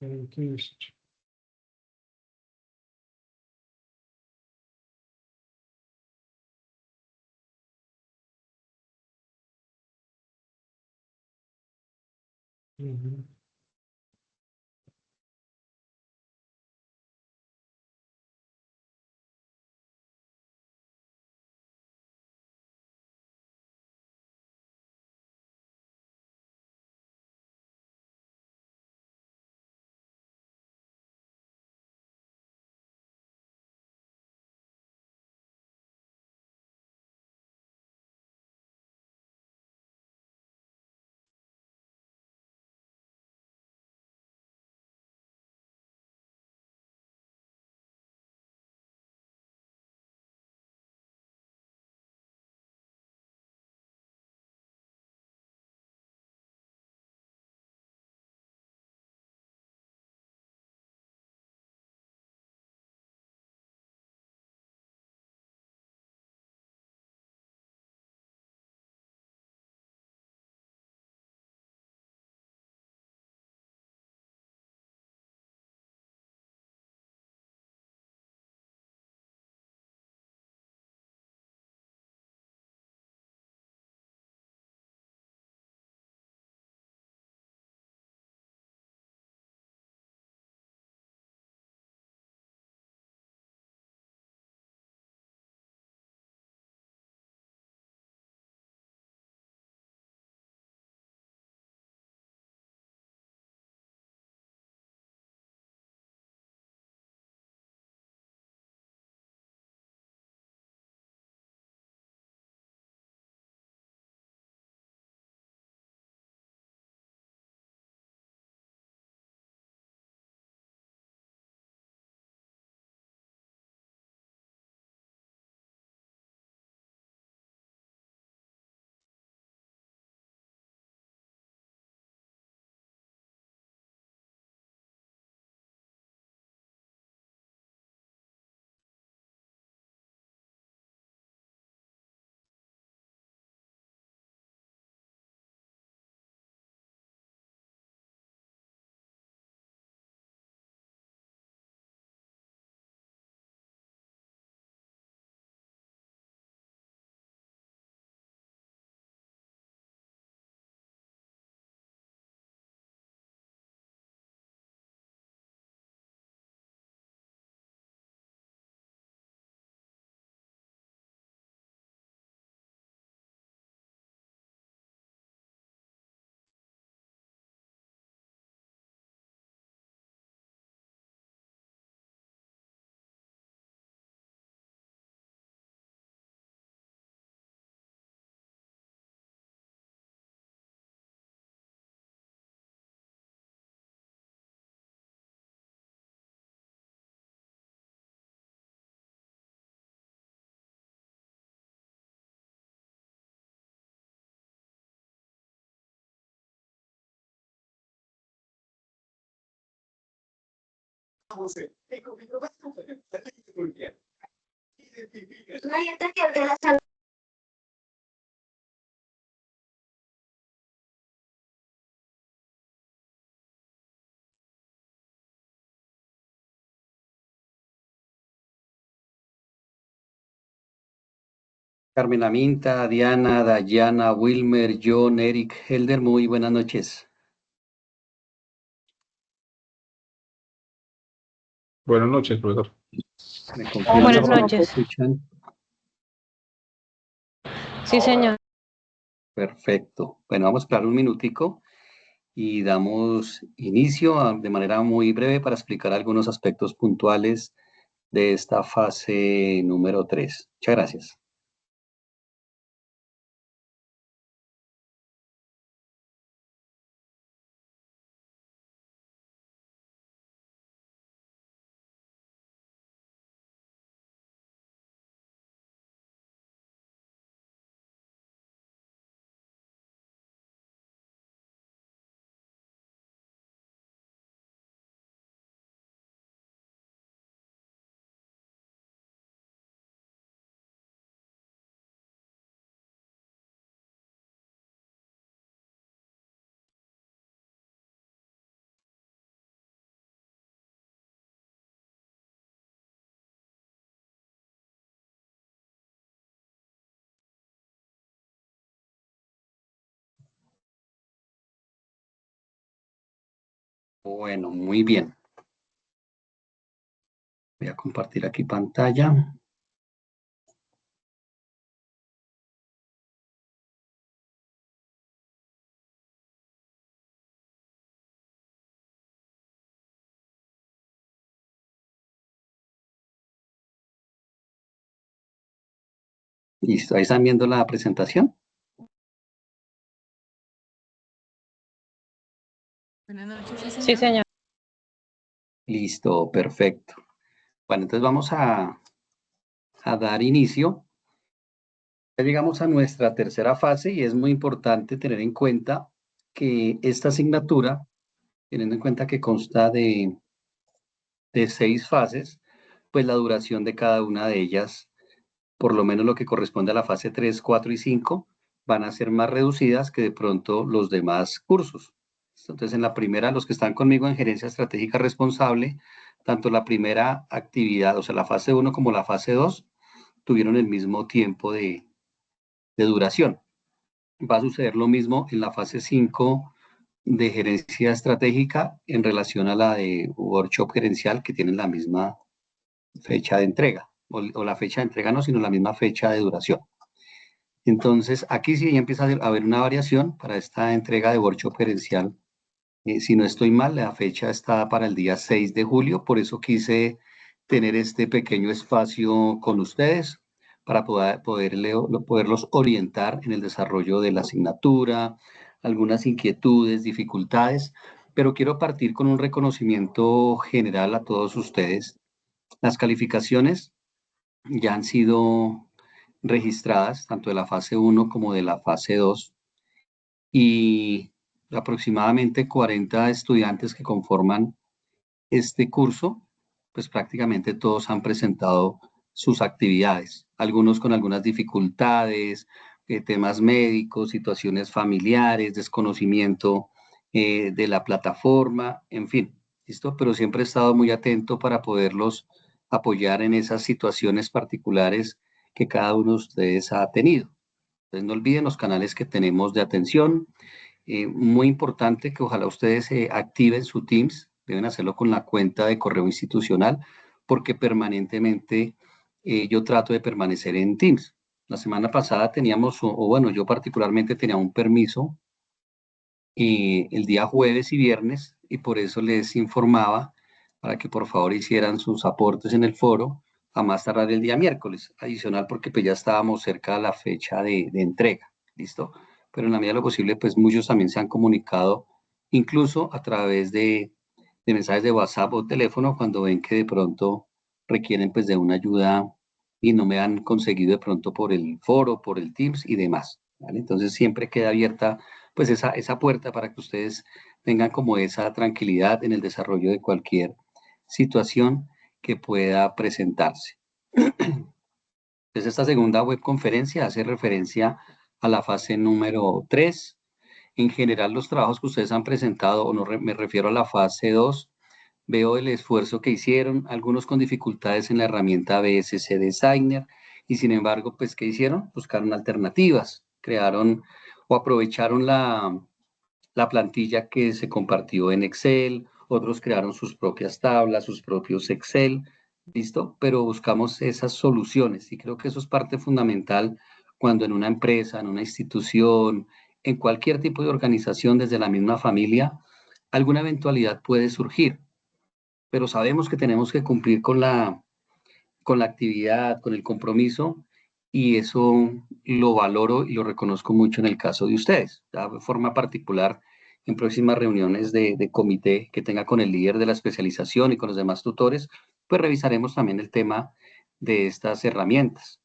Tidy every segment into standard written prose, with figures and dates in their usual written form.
2018. Ujú. Carmen Aminta, Diana, Dayana, Wilmer, John, Eric, Helder, muy buenas noches. Buenas noches, profesor. ¿Me Oh, buenas confirman si me noches. escuchan? Sí, señor. Perfecto. Bueno, vamos a esperar un minutico y damos inicio de manera muy breve para explicar algunos aspectos puntuales de esta fase número 3. Muchas gracias. Bueno, muy bien. Voy a compartir aquí pantalla. Listo, ahí están viendo la presentación. Buenas noches, sí, Sí, señor. Listo, perfecto. Bueno, entonces vamos a dar inicio. Ya llegamos a nuestra tercera fase y es muy importante tener en cuenta que esta asignatura, teniendo en cuenta que consta de 6 fases, pues la duración de cada una de ellas, por lo menos lo que corresponde a la fase 3, 4 y 5, van a ser más reducidas que de pronto los demás cursos. Entonces, en la primera, los que están conmigo en gerencia estratégica responsable, tanto la primera actividad, o sea, la fase 1 como la fase 2, tuvieron el mismo tiempo de duración. Va a suceder lo mismo en la fase 5 de gerencia estratégica en relación a la de workshop gerencial, que tienen la misma fecha de entrega, o la fecha de entrega no, sino la misma fecha de duración. Entonces, aquí sí ya empieza a haber una variación para esta entrega de workshop gerencial. Si no estoy mal, la fecha está para el día 6 de julio, por eso quise tener este pequeño espacio con ustedes para poderlos orientar en el desarrollo de la asignatura, algunas inquietudes, dificultades, pero quiero partir con un reconocimiento general a todos ustedes. Las calificaciones ya han sido registradas, tanto de la fase 1 como de la fase 2, y aproximadamente 40 estudiantes que conforman este curso, pues prácticamente todos han presentado sus actividades, algunos con algunas dificultades, temas médicos, situaciones familiares, desconocimiento de la plataforma, en fin, ¿listo? Pero siempre he estado muy atento para poderlos apoyar en esas situaciones particulares que cada uno de ustedes ha tenido. Entonces, no olviden los canales que tenemos de atención. Muy importante que ojalá ustedes activen su Teams, deben hacerlo con la cuenta de correo institucional, porque permanentemente yo trato de permanecer en Teams. La semana pasada teníamos, o bueno, yo particularmente tenía un permiso el día jueves y viernes, y por eso les informaba para que por favor hicieran sus aportes en el foro a más tardar el día miércoles, adicional porque pues ya estábamos cerca de la fecha de entrega, ¿listo? Pero en la medida de lo posible, pues muchos también se han comunicado, incluso a través de mensajes de WhatsApp o teléfono, cuando ven que de pronto requieren pues de una ayuda y no me han conseguido de pronto por el foro, por el Teams y demás, ¿vale? Entonces siempre queda abierta pues esa puerta para que ustedes tengan como esa tranquilidad en el desarrollo de cualquier situación que pueda presentarse. Entonces, esta segunda webconferencia hace referencia a la fase número 3. En general, los trabajos que ustedes han presentado, o no me refiero a la fase 2, veo el esfuerzo que hicieron, algunos con dificultades en la herramienta BSC Designer, y sin embargo, pues, ¿qué hicieron? Buscaron alternativas, crearon o aprovecharon la plantilla que se compartió en Excel, otros crearon sus propias tablas, sus propios Excel, ¿listo? Pero buscamos esas soluciones y creo que eso es parte fundamental cuando en una empresa, en una institución, en cualquier tipo de organización, desde la misma familia, alguna eventualidad puede surgir, pero sabemos que tenemos que cumplir con la actividad, con el compromiso, y eso lo valoro y lo reconozco mucho en el caso de ustedes. De forma particular, en próximas reuniones de comité que tenga con el líder de la especialización y con los demás tutores, pues revisaremos también el tema de estas herramientas.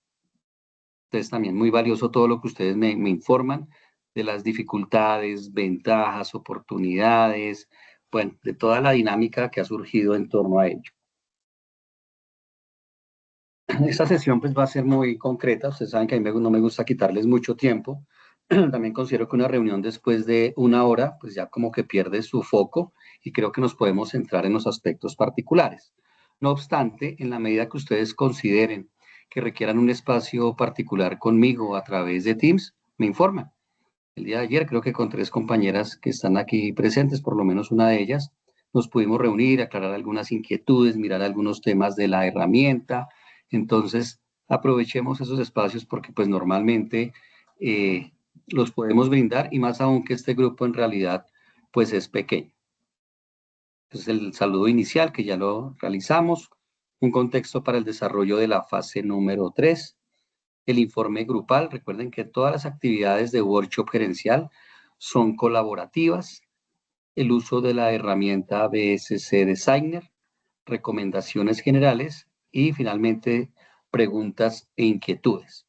Entonces, también muy valioso todo lo que ustedes me informan de las dificultades, ventajas, oportunidades, bueno, de toda la dinámica que ha surgido en torno a ello. Esta sesión pues va a ser muy concreta. Ustedes saben que a mí no me gusta quitarles mucho tiempo. También considero que una reunión después de 1 hora pues ya como que pierde su foco y creo que nos podemos centrar en los aspectos particulares. No obstante, en la medida que ustedes consideren que requieran un espacio particular conmigo a través de Teams, me informan. El día de ayer creo que con 3 compañeras que están aquí presentes, por lo menos una de ellas, nos pudimos reunir, aclarar algunas inquietudes, mirar algunos temas de la herramienta. Entonces, aprovechemos esos espacios porque pues normalmente los podemos brindar y más aún que este grupo en realidad pues es pequeño. Entonces, el saludo inicial que ya lo realizamos, un contexto para el desarrollo de la fase número 3, el informe grupal. Recuerden que todas las actividades de workshop gerencial son colaborativas, el uso de la herramienta BSC Designer, recomendaciones generales y finalmente preguntas e inquietudes.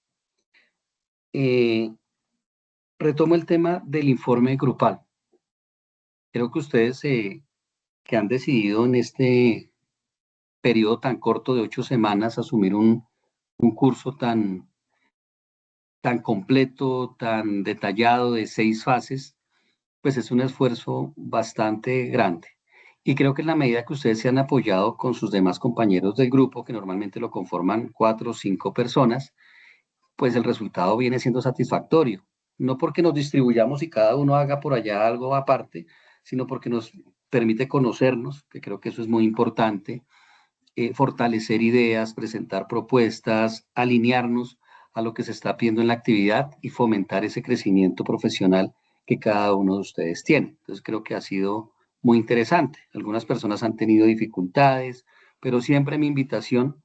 Retomo el tema del informe grupal. Creo que ustedes que han decidido en este periodo tan corto de 8 semanas asumir un curso tan completo, tan detallado de 6 fases, pues es un esfuerzo bastante grande. Y creo que en la medida que ustedes se han apoyado con sus demás compañeros del grupo, que normalmente lo conforman 4 o 5 personas, pues el resultado viene siendo satisfactorio. No porque nos distribuyamos y cada uno haga por allá algo aparte, sino porque nos permite conocernos, que creo que eso es muy importante, fortalecer ideas, presentar propuestas, alinearnos a lo que se está pidiendo en la actividad y fomentar ese crecimiento profesional que cada uno de ustedes tiene. Entonces creo que ha sido muy interesante. Algunas personas han tenido dificultades, pero siempre mi invitación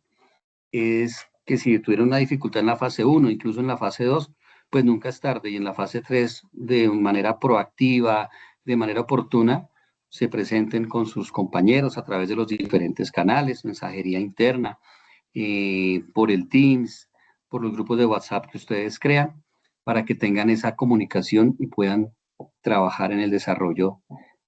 es que si tuvieron una dificultad en la fase 1, incluso en la fase 2, pues nunca es tarde y en la fase 3, de manera proactiva, de manera oportuna, se presenten con sus compañeros a través de los diferentes canales, mensajería interna, por el Teams, por los grupos de WhatsApp que ustedes crean, para que tengan esa comunicación y puedan trabajar en el desarrollo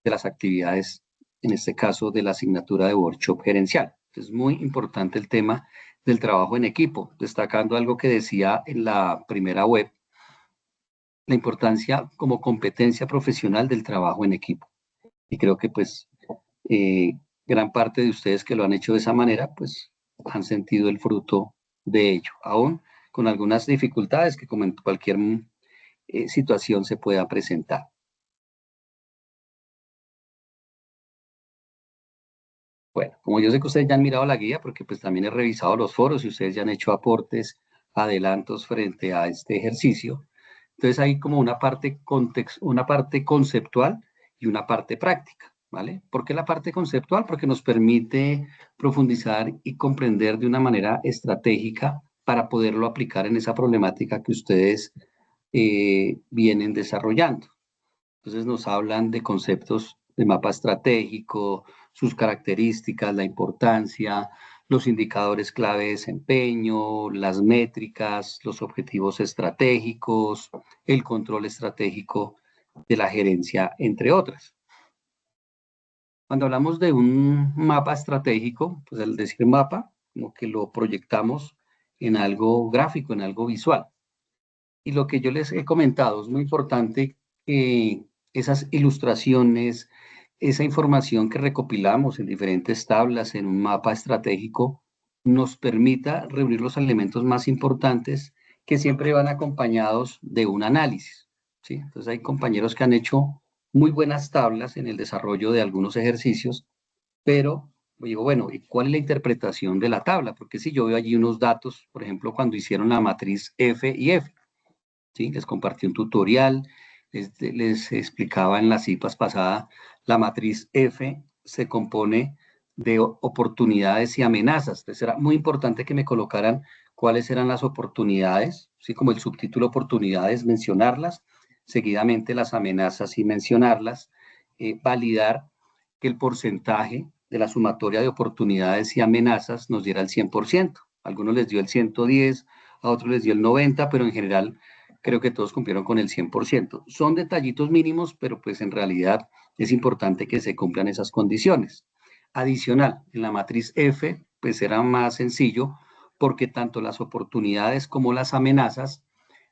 de las actividades, en este caso de la asignatura de workshop gerencial. Es muy importante el tema del trabajo en equipo, destacando algo que decía en la primera web, la importancia como competencia profesional del trabajo en equipo. Y creo que pues gran parte de ustedes que lo han hecho de esa manera, pues han sentido el fruto de ello, aún con algunas dificultades que como en cualquier situación se pueda presentar. Bueno, como yo sé que ustedes ya han mirado la guía, porque pues también he revisado los foros y ustedes ya han hecho aportes, adelantos frente a este ejercicio, entonces hay como una parte conceptual y una parte práctica, ¿vale? ¿Por qué la parte conceptual? Porque nos permite profundizar y comprender de una manera estratégica para poderlo aplicar en esa problemática que ustedes vienen desarrollando. Entonces nos hablan de conceptos de mapa estratégico, sus características, la importancia, los indicadores clave de desempeño, las métricas, los objetivos estratégicos, el control estratégico de la gerencia, entre otras. Cuando hablamos de un mapa estratégico, pues al decir mapa, como que lo proyectamos en algo gráfico, en algo visual. Y lo que yo les he comentado, es muy importante que esas ilustraciones, esa información que recopilamos en diferentes tablas, en un mapa estratégico, nos permita reunir los elementos más importantes que siempre van acompañados de un análisis, ¿sí? Entonces hay compañeros que han hecho muy buenas tablas en el desarrollo de algunos ejercicios, pero digo, bueno, ¿y cuál es la interpretación de la tabla? Porque si yo veo allí unos datos, por ejemplo, cuando hicieron la matriz F y F, ¿sí? Les compartí un tutorial, les explicaba en las CIPAS pasada, la matriz F se compone de oportunidades y amenazas. Entonces era muy importante que me colocaran cuáles eran las oportunidades, ¿sí? Como el subtítulo oportunidades, mencionarlas, seguidamente las amenazas y mencionarlas, validar que el porcentaje de la sumatoria de oportunidades y amenazas nos diera el 100%. A algunos les dio el 110, a otros les dio el 90, pero en general creo que todos cumplieron con el 100%. Son detallitos mínimos, pero pues en realidad es importante que se cumplan esas condiciones. Adicional, en la matriz F, pues era más sencillo porque tanto las oportunidades como las amenazas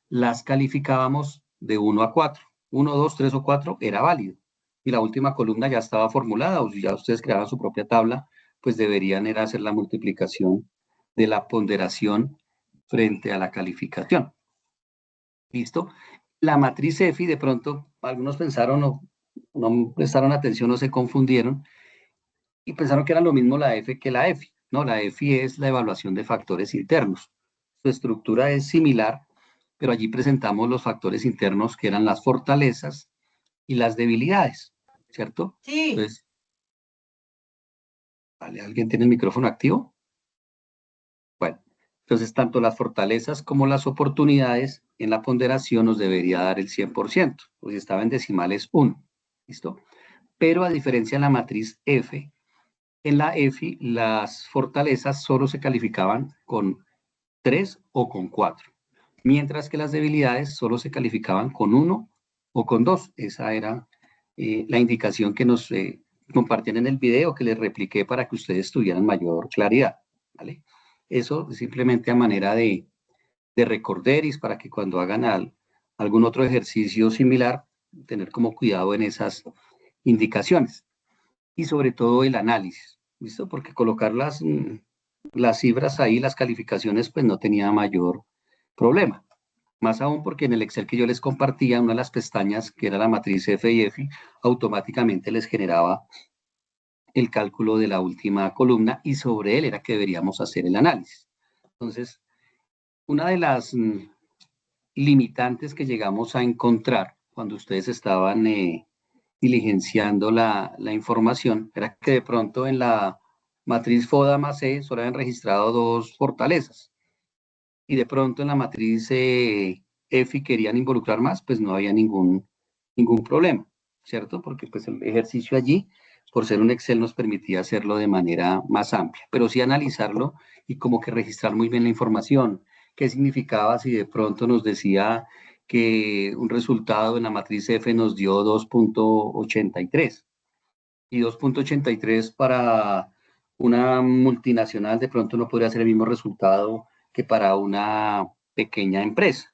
las calificábamos de 1 a 4. 1, 2, 3 o 4 era válido. Y la última columna ya estaba formulada, o si ya ustedes creaban su propia tabla, pues deberían era hacer la multiplicación de la ponderación frente a la calificación. ¿Listo? La matriz EFI, de pronto, algunos pensaron o no prestaron atención o se confundieron, y pensaron que era lo mismo la F que la EFI. No, la EFI es la evaluación de factores internos. Su estructura es similar, pero allí presentamos los factores internos que eran las fortalezas y las debilidades, ¿cierto? Sí. Entonces, ¿vale? ¿Alguien tiene el micrófono activo? Bueno, entonces tanto las fortalezas como las oportunidades en la ponderación nos debería dar el 100%, o si estaba en decimales 1, ¿listo? Pero a diferencia de la matriz F, en la EFI las fortalezas solo se calificaban con 3 o con 4, mientras que las debilidades solo se calificaban con 1 o con 2. Esa era la indicación que nos compartían en el video que les repliqué para que ustedes tuvieran mayor claridad, ¿vale? Eso simplemente a manera de recorderis para que cuando hagan algún otro ejercicio similar, tener como cuidado en esas indicaciones. Y sobre todo el análisis, ¿listo? Porque colocar las cifras ahí, las calificaciones, pues no tenía mayor problema. Más aún porque en el Excel que yo les compartía, una de las pestañas, que era la matriz F y F, automáticamente les generaba el cálculo de la última columna y sobre él era que deberíamos hacer el análisis. Entonces, una de las limitantes que llegamos a encontrar cuando ustedes estaban diligenciando la información era que de pronto en la matriz FODA más E solo habían registrado 2 fortalezas y de pronto en la matriz EFI querían involucrar más, pues no había ningún problema, ¿cierto? Porque pues el ejercicio allí, por ser un Excel, nos permitía hacerlo de manera más amplia, pero sí analizarlo y como que registrar muy bien la información. ¿Qué significaba si de pronto nos decía que un resultado en la matriz F nos dio 2.83 y 2.83 para una multinacional de pronto no podría ser el mismo resultado que para una pequeña empresa,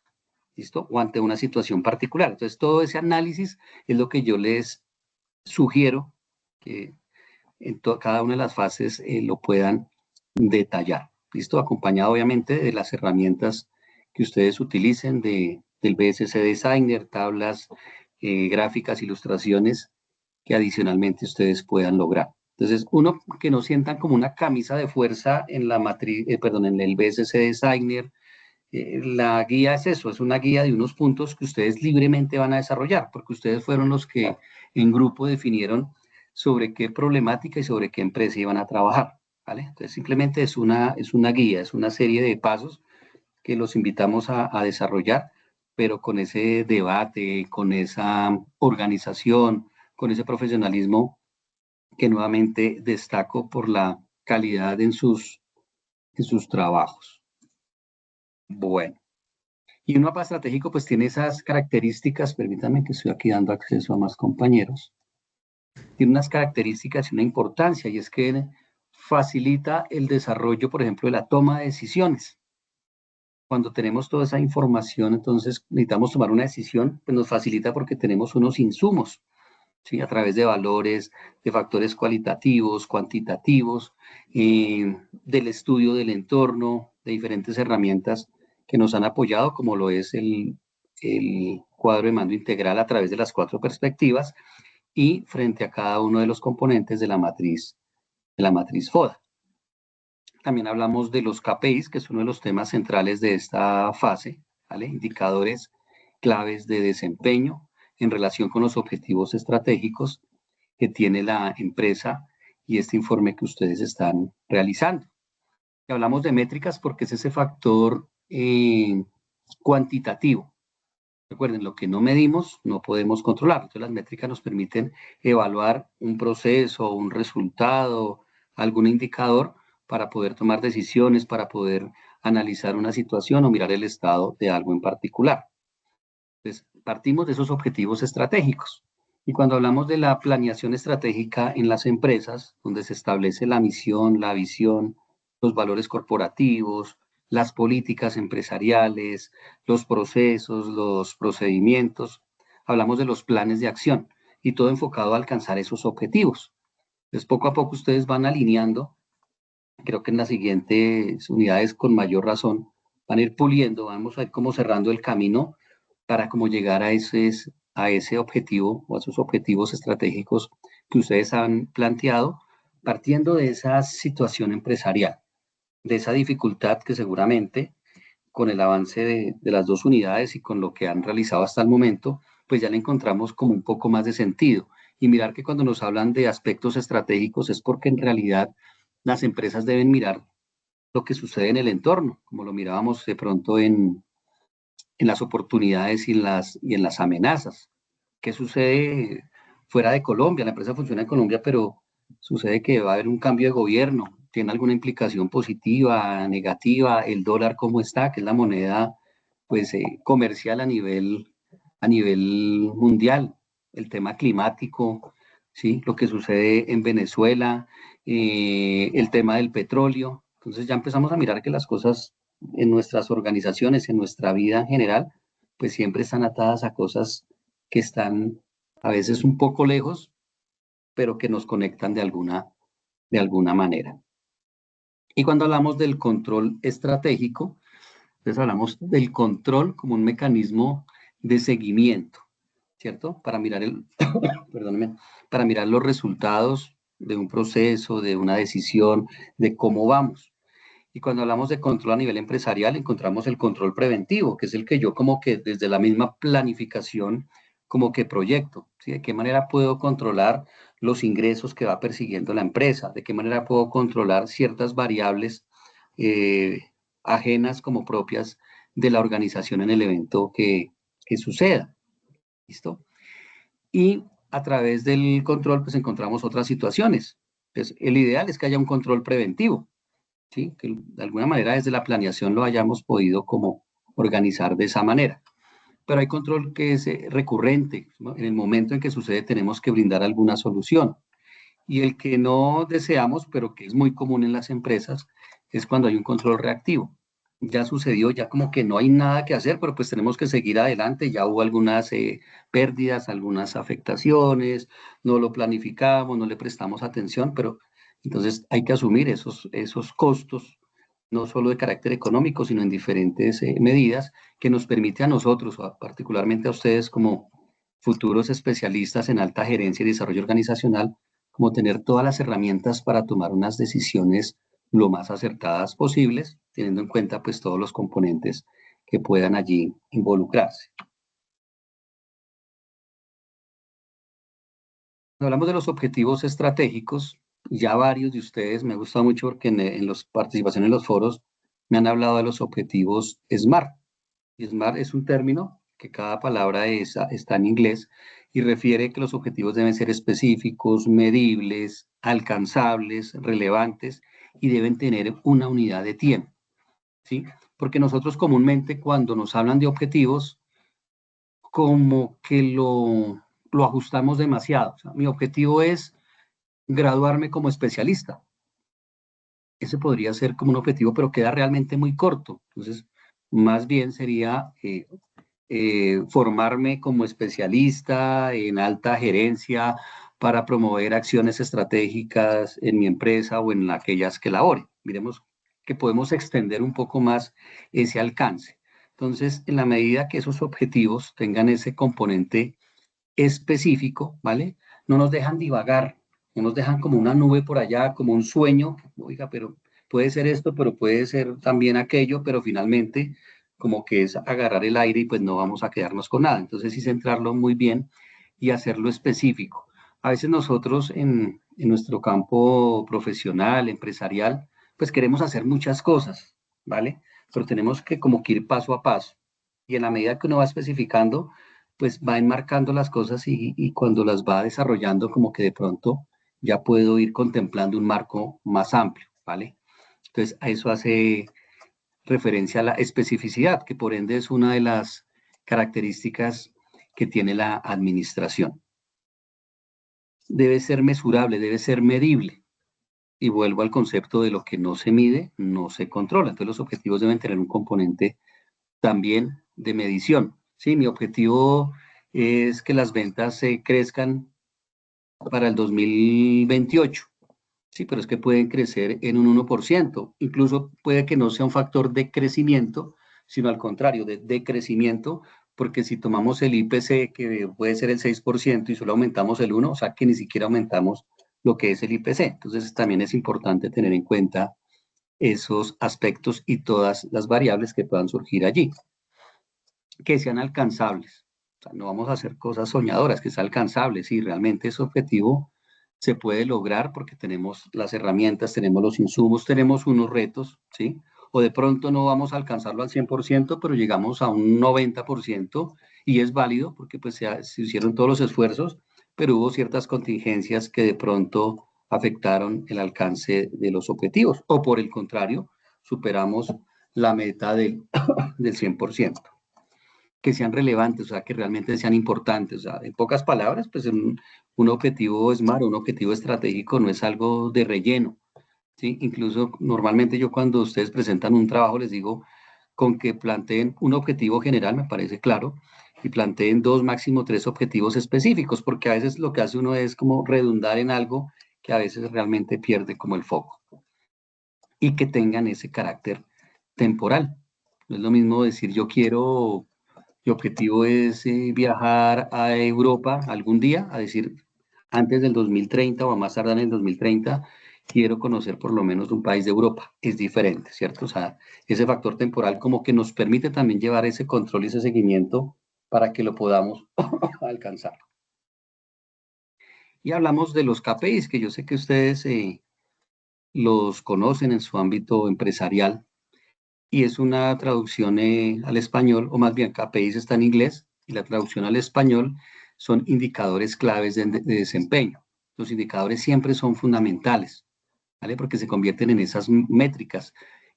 ¿listo? O ante una situación particular. Entonces, todo ese análisis es lo que yo les sugiero que en cada una de las fases lo puedan detallar, ¿listo? Acompañado obviamente de las herramientas que ustedes utilicen del BSC Designer, tablas, gráficas, ilustraciones que adicionalmente ustedes puedan lograr. Entonces, uno, que no sientan como una camisa de fuerza en la matriz, en el BSC Designer. La guía es eso, es una guía de unos puntos que ustedes libremente van a desarrollar, porque ustedes fueron los que en grupo definieron sobre qué problemática y sobre qué empresa iban a trabajar, ¿vale? Entonces, simplemente es una guía, es una serie de pasos que los invitamos a desarrollar, pero con ese debate, con esa organización, con ese profesionalismo que nuevamente destaco por la calidad en sus trabajos. Bueno, y un mapa estratégico pues tiene esas características, permítanme que estoy aquí dando acceso a más compañeros, tiene unas características y una importancia, y es que facilita el desarrollo, por ejemplo, de la toma de decisiones. Cuando tenemos toda esa información, entonces necesitamos tomar una decisión, pues nos facilita porque tenemos unos insumos, ¿sí? A través de valores, de factores cualitativos, cuantitativos, del estudio del entorno, de diferentes herramientas que nos han apoyado, como lo es el cuadro de mando integral a través de las 4 perspectivas y frente a cada uno de los componentes de la matriz FODA. También hablamos de los KPIs, que es uno de los temas centrales de esta fase, ¿vale? Indicadores claves de desempeño en relación con los objetivos estratégicos que tiene la empresa y este informe que ustedes están realizando. Y hablamos de métricas porque es ese factor cuantitativo. Recuerden, lo que no medimos no podemos controlar. Entonces, las métricas nos permiten evaluar un proceso, un resultado, algún indicador para poder tomar decisiones, para poder analizar una situación o mirar el estado de algo en particular. Entonces, partimos de esos objetivos estratégicos. Y cuando hablamos de la planeación estratégica en las empresas, donde se establece la misión, la visión, los valores corporativos, las políticas empresariales, los procesos, los procedimientos, hablamos de los planes de acción y todo enfocado a alcanzar esos objetivos. Entonces, poco a poco ustedes van alineando, creo que en las siguientes unidades con mayor razón, van a ir puliendo, vamos a ir como cerrando el camino para como llegar a ese objetivo o a esos objetivos estratégicos que ustedes han planteado partiendo de esa situación empresarial, de esa dificultad que seguramente con el avance de las dos unidades y con lo que han realizado hasta el momento, pues ya le encontramos como un poco más de sentido. Y mirar que cuando nos hablan de aspectos estratégicos es porque en realidad las empresas deben mirar lo que sucede en el entorno, como lo mirábamos de pronto en las oportunidades y en las amenazas. ¿Qué sucede fuera de Colombia? La empresa funciona en Colombia, pero sucede que va a haber un cambio de gobierno. ¿Tiene alguna implicación positiva, negativa? El dólar, ¿cómo está? Que es la moneda pues, comercial a nivel mundial. El tema climático, ¿sí? Lo que sucede en Venezuela, el tema del petróleo. Entonces ya empezamos a mirar que las cosas en nuestras organizaciones, en nuestra vida en general, pues siempre están atadas a cosas que están a veces un poco lejos, pero que nos conectan de alguna manera. Y cuando hablamos del control estratégico, entonces hablamos del control como un mecanismo de seguimiento, ¿cierto? Para mirar perdónenme, para mirar los resultados de un proceso, de una decisión, de cómo vamos. Y cuando hablamos de control a nivel empresarial, encontramos el control preventivo, que es el que yo como que desde la misma planificación, como que proyecto, ¿sí? ¿De qué manera puedo controlar los ingresos que va persiguiendo la empresa? ¿De qué manera puedo controlar ciertas variables eh, ajenas como propias de la organización en el evento que suceda? ¿Listo? Y a través del control, pues encontramos otras situaciones. Entonces, el ideal es que haya un control preventivo, ¿sí? Que de alguna manera desde la planeación lo hayamos podido como organizar de esa manera. Pero hay control que es recurrente, ¿no? En el momento en que sucede tenemos que brindar alguna solución. Y el que no deseamos, pero que es muy común en las empresas, es cuando hay un control reactivo. Ya sucedió, ya como que no hay nada que hacer, pero pues tenemos que seguir adelante. Ya hubo algunas pérdidas, algunas afectaciones, no lo planificamos, no le prestamos atención, pero entonces hay que asumir esos costos, no solo de carácter económico, sino en diferentes medidas que nos permite a nosotros, particularmente a ustedes como futuros especialistas en alta gerencia y desarrollo organizacional, como tener todas las herramientas para tomar unas decisiones lo más acertadas posibles, teniendo en cuenta pues todos los componentes que puedan allí involucrarse. Cuando hablamos de los objetivos estratégicos, ya varios de ustedes, me gusta mucho porque en las participaciones en los foros me han hablado de los objetivos SMART. Y SMART es un término que cada palabra está en inglés y refiere que los objetivos deben ser específicos, medibles, alcanzables, relevantes y deben tener una unidad de tiempo, ¿sí? Porque nosotros comúnmente cuando nos hablan de objetivos, como que lo ajustamos demasiado. O sea, mi objetivo es graduarme como especialista. Ese podría ser como un objetivo, pero queda realmente muy corto. Entonces, más bien sería formarme como especialista en alta gerencia para promover acciones estratégicas en mi empresa o en aquellas que labore. Miremos que podemos extender un poco más ese alcance. Entonces, en la medida que esos objetivos tengan ese componente específico, ¿vale? No nos dejan divagar, no nos dejan como una nube por allá, como un sueño, oiga, pero puede ser esto, pero puede ser también aquello, pero finalmente como que es agarrar el aire y pues no vamos a quedarnos con nada. Entonces sí centrarlo muy bien y hacerlo específico. A veces nosotros en nuestro campo profesional, empresarial, pues queremos hacer muchas cosas, ¿vale? Pero tenemos que como que ir paso a paso. Y en la medida que uno va especificando, pues va enmarcando las cosas y cuando las va desarrollando, como que de pronto ya puedo ir contemplando un marco más amplio, ¿vale? Entonces, a eso hace referencia a la especificidad, que por ende es una de las características que tiene la administración. Debe ser mesurable, debe ser medible. Y vuelvo al concepto de lo que no se mide, no se controla. Entonces, los objetivos deben tener un componente también de medición. Sí, mi objetivo es que las ventas se crezcan para el 2028. Sí, pero es que pueden crecer en un 1%. Incluso puede que no sea un factor de crecimiento, sino al contrario, de decrecimiento, porque si tomamos el IPC, que puede ser el 6% y solo aumentamos el 1%, o sea que ni siquiera aumentamos lo que es el IPC. Entonces también es importante tener en cuenta esos aspectos y todas las variables que puedan surgir allí, que sean alcanzables. O sea, no vamos a hacer cosas soñadoras, que sea alcanzable. Si realmente ese objetivo se puede lograr porque tenemos las herramientas, tenemos los insumos, tenemos unos retos, ¿sí? O de pronto no vamos a alcanzarlo al 100%, pero llegamos a un 90% y es válido porque pues se hicieron todos los esfuerzos, pero hubo ciertas contingencias que de pronto afectaron el alcance de los objetivos. O por el contrario, superamos la meta del 100%. Que sean relevantes, o sea, que realmente sean importantes. O sea, en pocas palabras, pues un objetivo SMART, un objetivo estratégico no es algo de relleno, ¿sí? Incluso normalmente yo cuando ustedes presentan un trabajo les digo con que planteen un objetivo general, me parece claro, y planteen 2, máximo 3 objetivos específicos, porque a veces lo que hace uno es como redundar en algo que a veces realmente pierde como el foco. Y que tengan ese carácter temporal. No es lo mismo decir yo quiero, mi objetivo es viajar a Europa algún día, a decir antes del 2030 o a más tardar en el 2030, quiero conocer por lo menos un país de Europa. Es diferente, ¿cierto? O sea, ese factor temporal como que nos permite también llevar ese control y ese seguimiento para que lo podamos alcanzar. Y hablamos de los KPIs, que yo sé que ustedes los conocen en su ámbito empresarial, y es una traducción al español, o más bien KPIs está en inglés, y la traducción al español son indicadores claves de desempeño. Los indicadores siempre son fundamentales, ¿vale? Porque se convierten en esas métricas.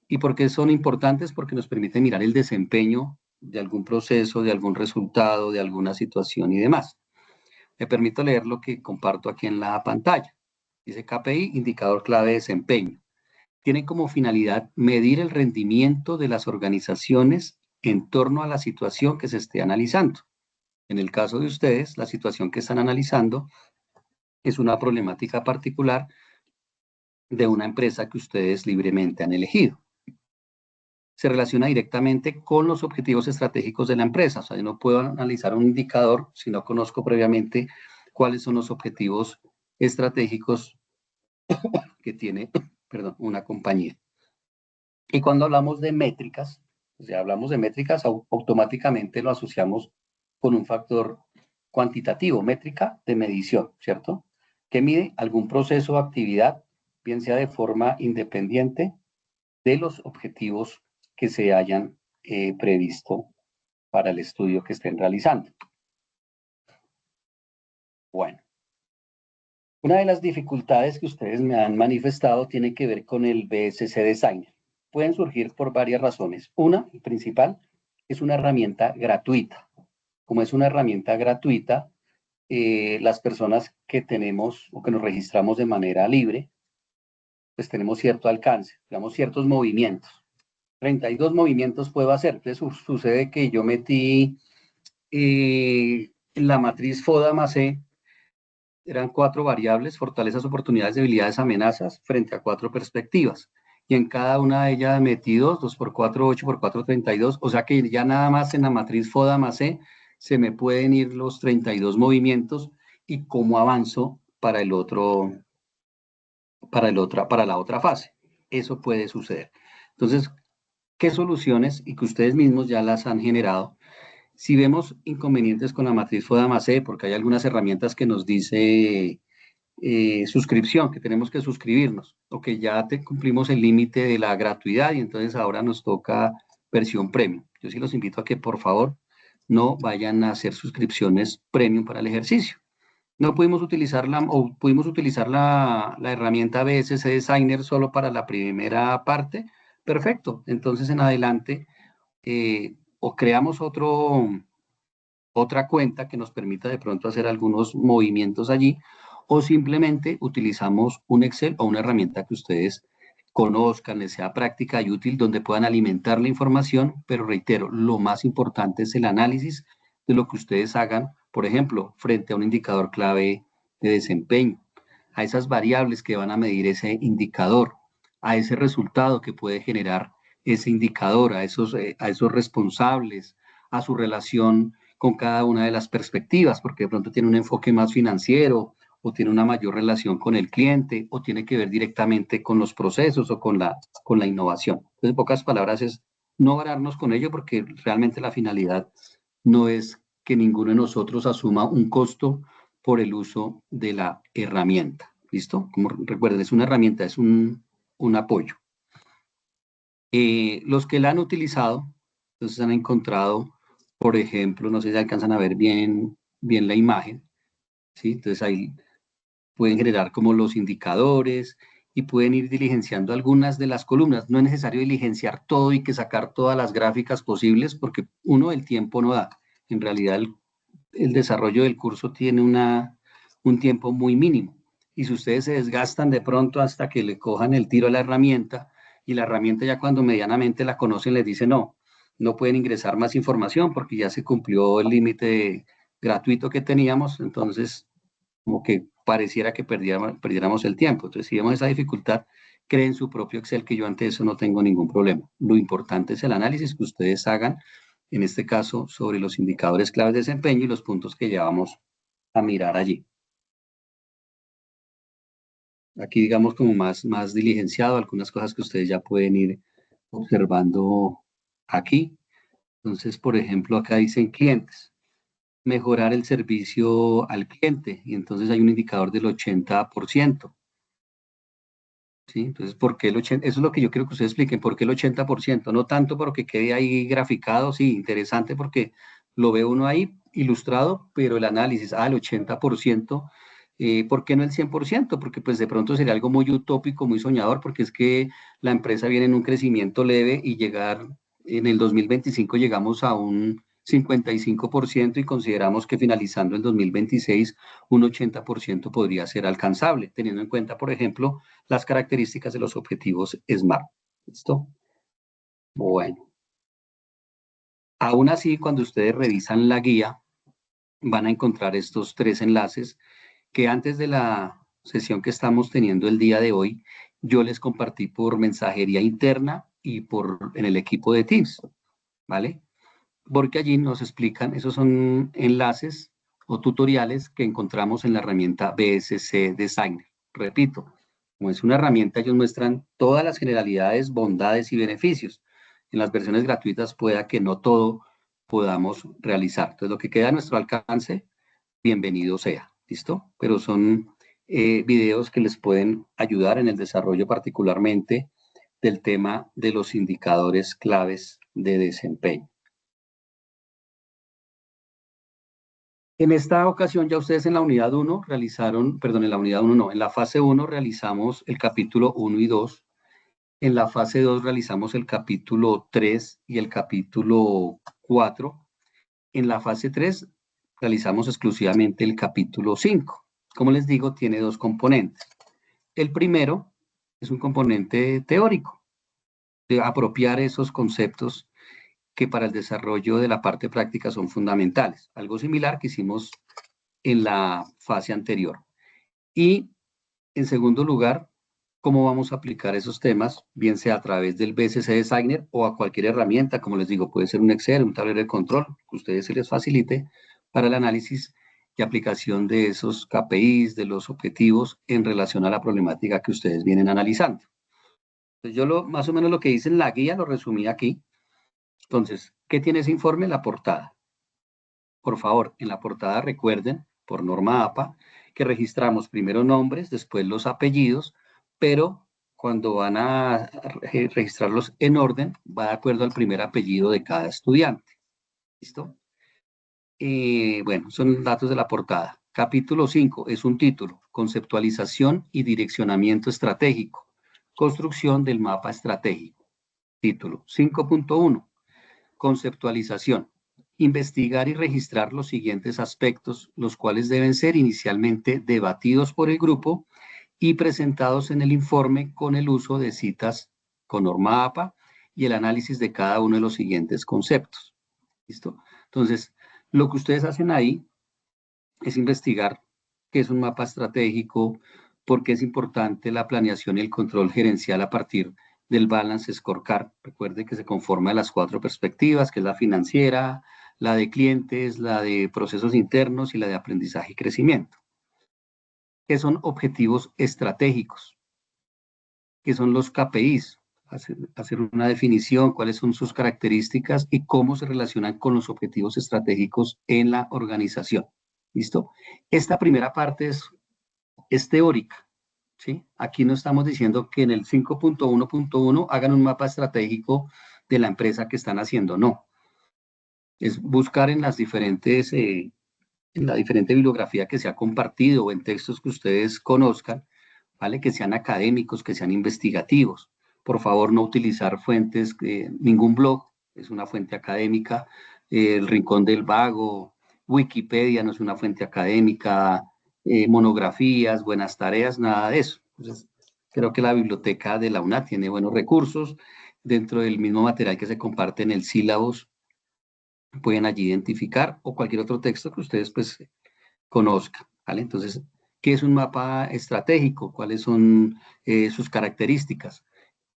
¿Y por qué son importantes? Porque nos permiten mirar el desempeño de algún proceso, de algún resultado, de alguna situación y demás. Me permito leer lo que comparto aquí en la pantalla. Dice KPI, indicador clave de desempeño. Tienen como finalidad medir el rendimiento de las organizaciones en torno a la situación que se esté analizando. En el caso de ustedes, la situación que están analizando es una problemática particular de una empresa que ustedes libremente han elegido. Se relaciona directamente con los objetivos estratégicos de la empresa. O sea, yo no puedo analizar un indicador si no conozco previamente cuáles son los objetivos estratégicos que tiene, perdón, una compañía. Y cuando hablamos de métricas, o sea, hablamos de métricas, automáticamente lo asociamos con un factor cuantitativo, métrica de medición, ¿cierto? Que mide algún proceso o actividad, bien sea de forma independiente de los objetivos que se hayan previsto para el estudio que estén realizando. Bueno, una de las dificultades que ustedes me han manifestado tiene que ver con el BSC Designer. Pueden surgir por varias razones. Una, y principal, es una herramienta gratuita. Como es una herramienta gratuita, las personas que tenemos o que nos registramos de manera libre, pues tenemos cierto alcance, digamos ciertos movimientos. 32 movimientos puedo hacer. Entonces sucede que yo metí la matriz FODA+E, eran 4 variables, fortalezas, oportunidades, debilidades, amenazas, frente a 4 perspectivas. Y en cada una de ellas metí 2 por 4, 8 por 4, 32. O sea que ya nada más en la matriz FODA+E se me pueden ir los 32 movimientos y cómo avanzo para la otra fase. Eso puede suceder. Entonces, ¿qué soluciones? Y que ustedes mismos ya las han generado. Si vemos inconvenientes con la matriz FODA+E, porque hay algunas herramientas que nos dice suscripción, que tenemos que suscribirnos, o que ya cumplimos el límite de la gratuidad y entonces ahora nos toca versión premium. Yo sí los invito a que por favor no vayan a hacer suscripciones premium para el ejercicio. No pudimos utilizar la herramienta BSC Designer solo para la primera parte. Perfecto. Entonces en adelante o creamos otra cuenta que nos permita de pronto hacer algunos movimientos allí, o simplemente utilizamos un Excel o una herramienta que ustedes conozcan, les sea práctica y útil, donde puedan alimentar la información, pero reitero, lo más importante es el análisis de lo que ustedes hagan, por ejemplo, frente a un indicador clave de desempeño, a esas variables que van a medir ese indicador, a ese resultado que puede generar ese indicador, a esos responsables, a su relación con cada una de las perspectivas, porque de pronto tiene un enfoque más financiero o tiene una mayor relación con el cliente, o tiene que ver directamente con los procesos o con la innovación. Entonces, en pocas palabras, es no vararnos con ello porque realmente la finalidad no es que ninguno de nosotros asuma un costo por el uso de la herramienta. ¿Listo? Como recuerden, es una herramienta, es un apoyo. Los que la han utilizado, entonces han encontrado, por ejemplo, no sé si alcanzan a ver bien la imagen, ¿sí? Entonces ahí pueden generar como los indicadores y pueden ir diligenciando algunas de las columnas. No es necesario diligenciar todo y que sacar todas las gráficas posibles porque uno, el tiempo no da. En realidad el desarrollo del curso tiene un tiempo muy mínimo. Y si ustedes se desgastan de pronto hasta que le cojan el tiro a la herramienta, y la herramienta ya cuando medianamente la conocen les dice no pueden ingresar más información porque ya se cumplió el límite gratuito que teníamos, entonces como que pareciera que perdiéramos el tiempo. Entonces, si vemos esa dificultad, creen su propio Excel, que yo ante eso no tengo ningún problema. Lo importante es el análisis que ustedes hagan, en este caso, sobre los indicadores claves de desempeño y los puntos que ya vamos a mirar allí. Aquí, digamos, como más diligenciado, algunas cosas que ustedes ya pueden ir observando aquí. Entonces, por ejemplo, acá dicen clientes. Mejorar el servicio al cliente. Y entonces hay un indicador del 80%. ¿Sí? Entonces, ¿por qué el 80%? Eso es lo que yo quiero que ustedes expliquen. ¿Por qué el 80%? No tanto porque quede ahí graficado, sí, interesante porque lo ve uno ahí ilustrado, pero el análisis, el 80%, ¿por qué no el 100%? Porque pues de pronto sería algo muy utópico, muy soñador, porque es que la empresa viene en un crecimiento leve y llegar en el 2025 llegamos a un 55% y consideramos que finalizando el 2026 un 80% podría ser alcanzable, teniendo en cuenta, por ejemplo, las características de los objetivos SMART. ¿Listo? Bueno. Aún así, cuando ustedes revisan la guía, van a encontrar estos 3 enlaces que antes de la sesión que estamos teniendo el día de hoy, yo les compartí por mensajería interna y en el equipo de Teams, ¿vale? Porque allí nos explican, esos son enlaces o tutoriales que encontramos en la herramienta BSC Designer. Repito, como es una herramienta, ellos muestran todas las generalidades, bondades y beneficios. En las versiones gratuitas pueda que no todo podamos realizar. Entonces, lo que queda a nuestro alcance, bienvenido sea, ¿listo? Pero son videos que les pueden ayudar en el desarrollo particularmente del tema de los indicadores claves de desempeño. En esta ocasión ya ustedes en la unidad 1 realizaron, perdón, en la unidad 1 no, en la fase 1 realizamos el capítulo 1 y 2. En la fase 2 realizamos el capítulo 3 y el capítulo 4. En la fase 3 realizamos exclusivamente el capítulo 5. Como les digo, tiene 2 componentes. El primero es un componente teórico, de apropiar esos conceptos que para el desarrollo de la parte práctica son fundamentales. Algo similar que hicimos en la fase anterior. Y en segundo lugar, cómo vamos a aplicar esos temas, bien sea a través del BSC Designer o a cualquier herramienta, como les digo, puede ser un Excel, un tablero de control, que a ustedes se les facilite para el análisis y aplicación de esos KPIs, de los objetivos en relación a la problemática que ustedes vienen analizando. Entonces yo más o menos lo que hice en la guía lo resumí aquí. Entonces, ¿qué tiene ese informe? La portada. Por favor, en la portada recuerden, por norma APA, que registramos primero nombres, después los apellidos, pero cuando van a registrarlos en orden, va de acuerdo al primer apellido de cada estudiante. ¿Listo? Bueno, son datos de la portada. Capítulo 5 es un título, conceptualización y direccionamiento estratégico, construcción del mapa estratégico. Título 5.1, conceptualización. Investigar y registrar los siguientes aspectos, los cuales deben ser inicialmente debatidos por el grupo y presentados en el informe con el uso de citas con norma APA y el análisis de cada uno de los siguientes conceptos. ¿Listo? Entonces, lo que ustedes hacen ahí es investigar qué es un mapa estratégico, por qué es importante la planeación y el control gerencial a partir del Balance Scorecard. Recuerde que se conforma de las 4 perspectivas, que es la financiera, la de clientes, la de procesos internos y la de aprendizaje y crecimiento. ¿Qué son objetivos estratégicos? ¿Qué son los KPIs? Hacer una definición, cuáles son sus características y cómo se relacionan con los objetivos estratégicos en la organización. ¿Listo? Esta primera parte es teórica, ¿sí? Aquí no estamos diciendo que en el 5.1.1 hagan un mapa estratégico de la empresa que están haciendo, no. Es buscar en las diferentes, en la diferente bibliografía que se ha compartido o en textos que ustedes conozcan, ¿vale? Que sean académicos, que sean investigativos. Por favor, no utilizar fuentes, ningún blog es una fuente académica, el Rincón del Vago, Wikipedia no es una fuente académica, monografías, buenas tareas, nada de eso. Entonces, creo que la biblioteca de la UNA tiene buenos recursos. Dentro del mismo material que se comparte en el sílabus, pueden allí identificar o cualquier otro texto que ustedes pues conozcan, ¿vale? Entonces, ¿qué es un mapa estratégico? ¿Cuáles son sus características?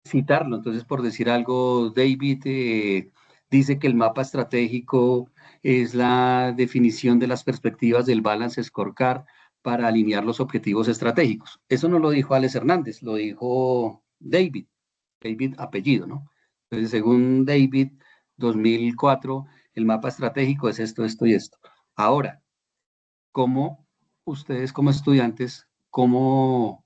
Citarlo, entonces, por decir algo, David dice que el mapa estratégico es la definición de las perspectivas del Balance Scorecard para alinear los objetivos estratégicos. Eso no lo dijo Alex Hernández, lo dijo David apellido, ¿no? Entonces, según David, 2004, el mapa estratégico es esto, esto y esto. Ahora, ¿cómo ustedes como estudiantes, cómo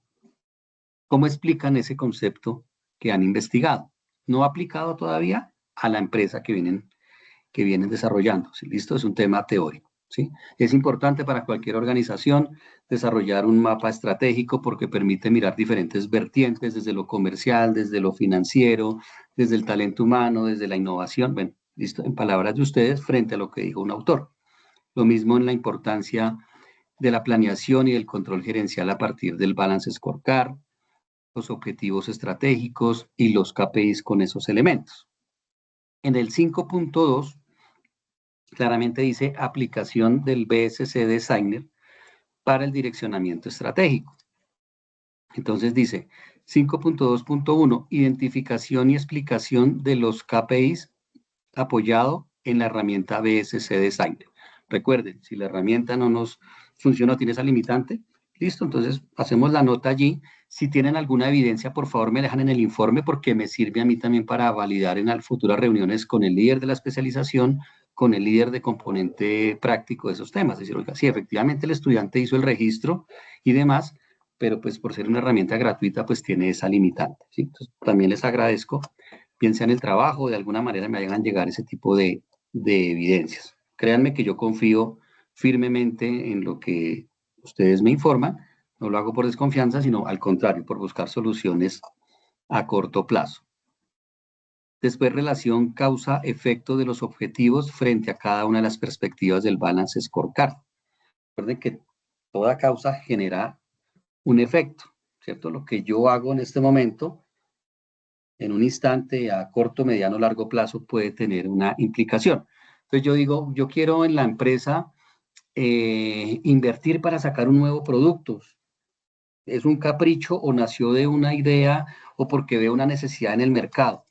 explican ese concepto que han investigado? No aplicado todavía a la empresa que vienen desarrollando. ¿Sí? ¿Listo? Es un tema teórico. ¿Sí? Es importante para cualquier organización desarrollar un mapa estratégico porque permite mirar diferentes vertientes, desde lo comercial, desde lo financiero, desde el talento humano, desde la innovación. Bueno, listo, en palabras de ustedes, frente a lo que dijo un autor. Lo mismo en la importancia de la planeación y del control gerencial a partir del Balance Scorecard, los objetivos estratégicos y los KPIs con esos elementos. En el 5.2, claramente dice aplicación del BSC Designer para el direccionamiento estratégico. Entonces dice 5.2.1, identificación y explicación de los KPIs apoyado en la herramienta BSC Designer. Recuerden, si la herramienta no nos funciona, tiene esa limitante, listo, entonces hacemos la nota allí. Si tienen alguna evidencia, por favor me dejan en el informe porque me sirve a mí también para validar en futuras reuniones con el líder de la especialización, con el líder de componente práctico de esos temas. Es decir, oiga, sí, efectivamente el estudiante hizo el registro y demás, pero pues por ser una herramienta gratuita, pues tiene esa limitante, ¿sí? Entonces, también les agradezco, bien sea en el trabajo, de alguna manera me hagan llegar ese tipo de evidencias. Créanme que yo confío firmemente en lo que ustedes me informan, no lo hago por desconfianza, sino al contrario, por buscar soluciones a corto plazo. Después, relación causa-efecto de los objetivos frente a cada una de las perspectivas del Balance Scorecard. Recuerden que toda causa genera un efecto, ¿cierto? Lo que yo hago en este momento, en un instante, a corto, mediano, largo plazo, puede tener una implicación. Entonces yo digo, yo quiero en la empresa invertir para sacar un nuevo producto. ¿Es un capricho o nació de una idea o porque veo una necesidad en el mercado?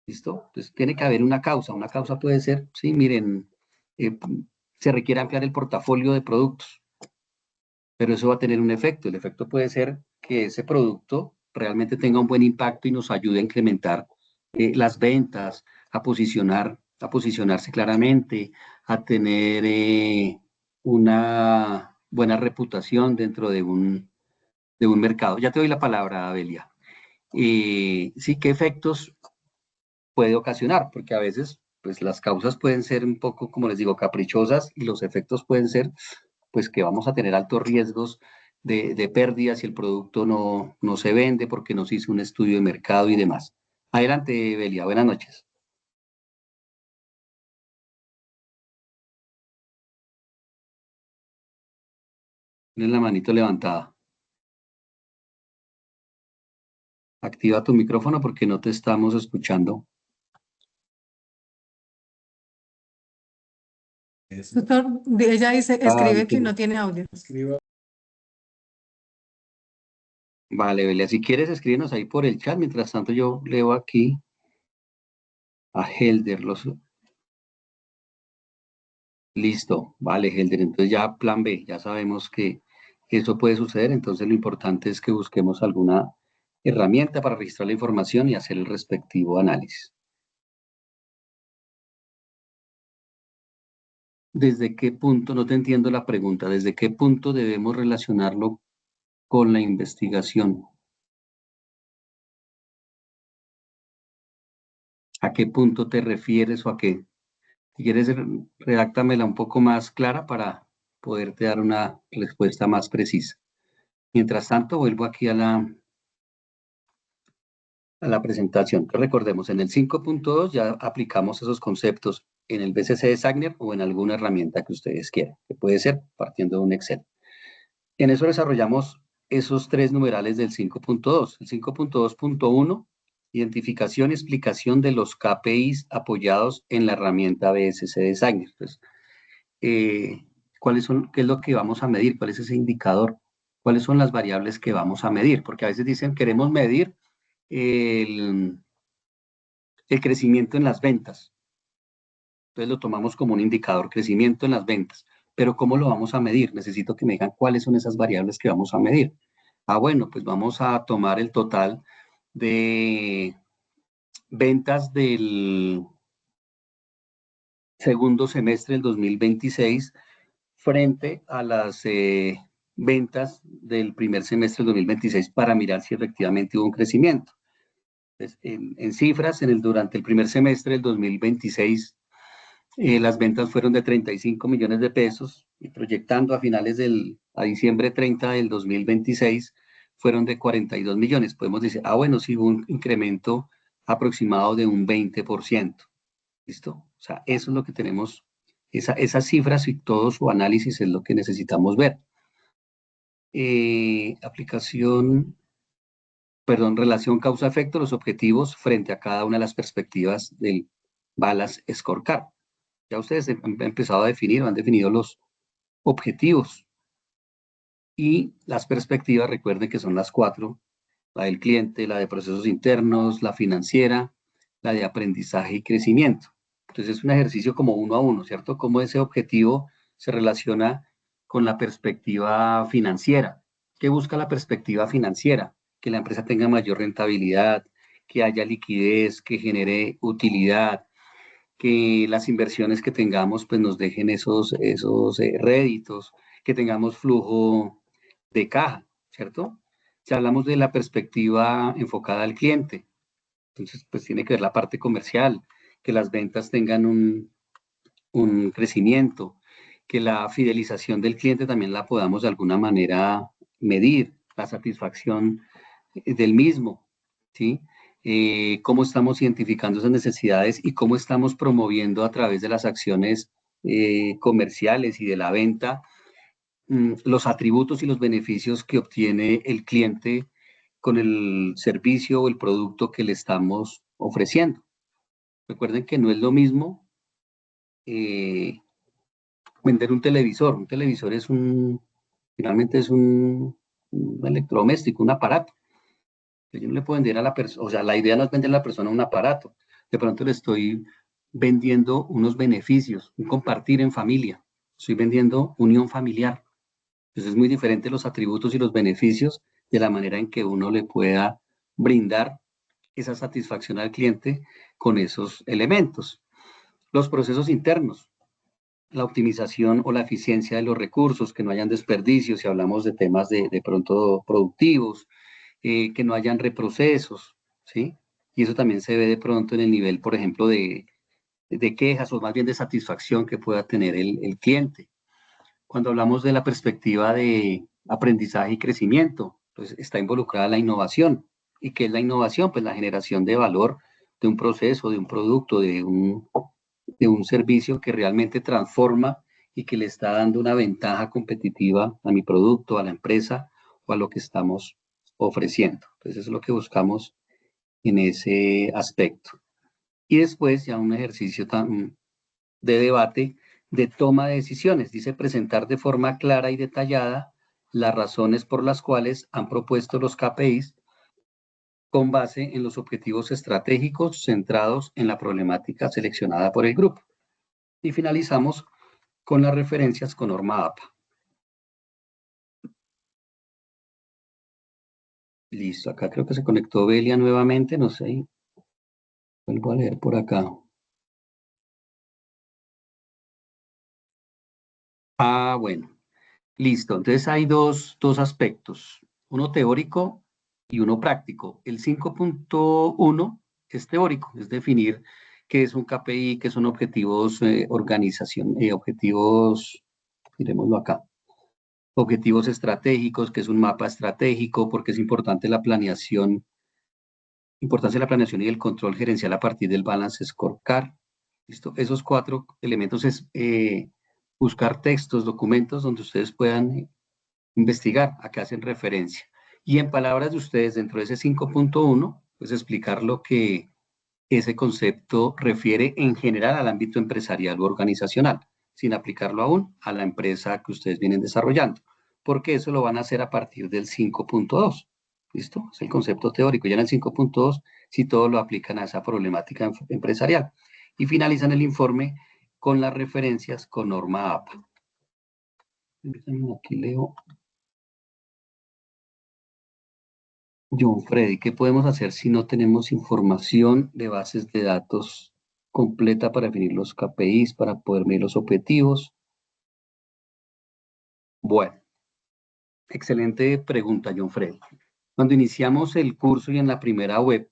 ¿Listo? Entonces tiene que haber una causa. Una causa puede ser, sí, miren, eh, se requiere ampliar el portafolio de productos, pero eso va a tener un efecto. El efecto puede ser que ese producto realmente tenga un buen impacto y nos ayude a incrementar las ventas, a posicionarse claramente, a tener una buena reputación dentro de un mercado. Ya te doy la palabra, Abelia. Sí, ¿qué efectos puede ocasionar? Porque a veces, pues las causas pueden ser un poco, como les digo, caprichosas y los efectos pueden ser, pues que vamos a tener altos riesgos de pérdidas si el producto no se vende porque no se hizo un estudio de mercado y demás. Adelante, Belia. Buenas noches. Tienes la manito levantada. Activa tu micrófono porque no te estamos escuchando. Doctor, ella dice, Ah, escribe que no tiene audio. vale, Belia. Si quieres, escríbenos ahí por el chat. Mientras tanto, yo leo aquí a Helder. Listo, vale, Helder. Entonces ya plan B, ya sabemos que Eso puede suceder, entonces lo importante es que busquemos alguna herramienta para registrar la información y hacer el respectivo análisis. ¿Desde qué punto? No te entiendo la pregunta. ¿Desde qué punto debemos relacionarlo con la investigación? ¿A qué punto te refieres o a qué? Si quieres, redáctamela un poco más clara para poderte dar una respuesta más precisa. Mientras tanto, vuelvo aquí a la presentación. Entonces, recordemos, en el 5.2 ya aplicamos esos conceptos en el BCC de Sagner o en alguna herramienta que ustedes quieran, que puede ser partiendo de un Excel. En eso desarrollamos esos tres numerales del 5.2. El 5.2.1, identificación y explicación de los KPIs apoyados en la herramienta BSC de Sagner. Entonces, ¿cuáles son, qué es lo que vamos a medir? ¿Cuál es ese indicador? ¿Cuáles son las variables que vamos a medir? Porque a veces dicen, queremos medir el crecimiento en las ventas. Entonces lo tomamos como un indicador, crecimiento en las ventas. Pero ¿cómo lo vamos a medir? Necesito que me digan cuáles son esas variables que vamos a medir. Ah, bueno, pues vamos a tomar el total de ventas del segundo semestre del 2026 frente a las ventas del primer semestre del 2026 para mirar si efectivamente hubo un crecimiento. Entonces, en cifras, durante el primer semestre del 2026, las ventas fueron de 35 millones de pesos y proyectando a diciembre 30 del 2026 fueron de 42 millones. Podemos decir, bueno, sí hubo un incremento aproximado de un 20%. ¿Listo? O sea, eso es lo que tenemos, esas cifras y todo su análisis es lo que necesitamos ver. Relación causa-efecto, los objetivos frente a cada una de las perspectivas del Balance Scorecard. Ya ustedes han empezado a definir o han definido los objetivos y las perspectivas, recuerden que son las 4, la del cliente, la de procesos internos, la financiera, la de aprendizaje y crecimiento. Entonces es un ejercicio como 1 a 1, ¿cierto? Cómo ese objetivo se relaciona con la perspectiva financiera. ¿Qué busca la perspectiva financiera? Que la empresa tenga mayor rentabilidad, que haya liquidez, que genere utilidad, que las inversiones que tengamos pues nos dejen esos réditos, que tengamos flujo de caja, ¿cierto? Si hablamos de la perspectiva enfocada al cliente, entonces pues tiene que ver la parte comercial, que las ventas tengan un crecimiento, que la fidelización del cliente también la podamos de alguna manera medir, la satisfacción del mismo, ¿sí? Cómo estamos identificando esas necesidades y cómo estamos promoviendo a través de las acciones comerciales y de la venta los atributos y los beneficios que obtiene el cliente con el servicio o el producto que le estamos ofreciendo. Recuerden que no es lo mismo vender un televisor. Un televisor finalmente es un electrodoméstico, un aparato. Yo no le puedo vender a la persona, o sea, la idea no es vender a la persona un aparato. De pronto le estoy vendiendo unos beneficios, un compartir en familia. Estoy vendiendo unión familiar. Entonces es muy diferente los atributos y los beneficios de la manera en que uno le pueda brindar esa satisfacción al cliente con esos elementos. Los procesos internos, la optimización o la eficiencia de los recursos, que no hayan desperdicios, si hablamos de temas de pronto productivos, que no hayan reprocesos, ¿sí? Y eso también se ve de pronto en el nivel, por ejemplo, de quejas o más bien de satisfacción que pueda tener el cliente. Cuando hablamos de la perspectiva de aprendizaje y crecimiento, pues está involucrada la innovación. ¿Y qué es la innovación? Pues la generación de valor de un proceso, de un producto, de un servicio que realmente transforma y que le está dando una ventaja competitiva a mi producto, a la empresa o a lo que estamos ofreciendo. Entonces, eso es lo que buscamos en ese aspecto. Y después ya un ejercicio de debate, de toma de decisiones. Dice presentar de forma clara y detallada las razones por las cuales han propuesto los KPIs con base en los objetivos estratégicos centrados en la problemática seleccionada por el grupo. Y finalizamos con las referencias con norma APA. Listo, acá creo que se conectó Belia nuevamente, no sé. Vuelvo a leer por acá. Ah, bueno, listo. Entonces hay dos aspectos, uno teórico y uno práctico. El 5.1 es teórico, es definir qué es un KPI, qué son objetivos objetivos, miremoslo acá, objetivos estratégicos, qué es un mapa estratégico, porque es importante la planeación, importancia de la planeación y el control gerencial a partir del Balance Scorecard. ¿Listo? Esos 4 elementos es buscar textos, documentos donde ustedes puedan investigar a qué hacen referencia. Y en palabras de ustedes, dentro de ese 5.1, pues explicar lo que ese concepto refiere en general al ámbito empresarial o organizacional, sin aplicarlo aún a la empresa que ustedes vienen desarrollando, porque eso lo van a hacer a partir del 5.2. ¿Listo? Es el concepto teórico. Ya en el 5.2, si todo lo aplican a esa problemática empresarial. Y finalizan el informe con las referencias con norma APA. Aquí leo. John Freddy, ¿qué podemos hacer si no tenemos información de bases de datos completa para definir los KPIs, para poder medir los objetivos? Bueno, excelente pregunta, John Freddy. Cuando iniciamos el curso y en la primera web,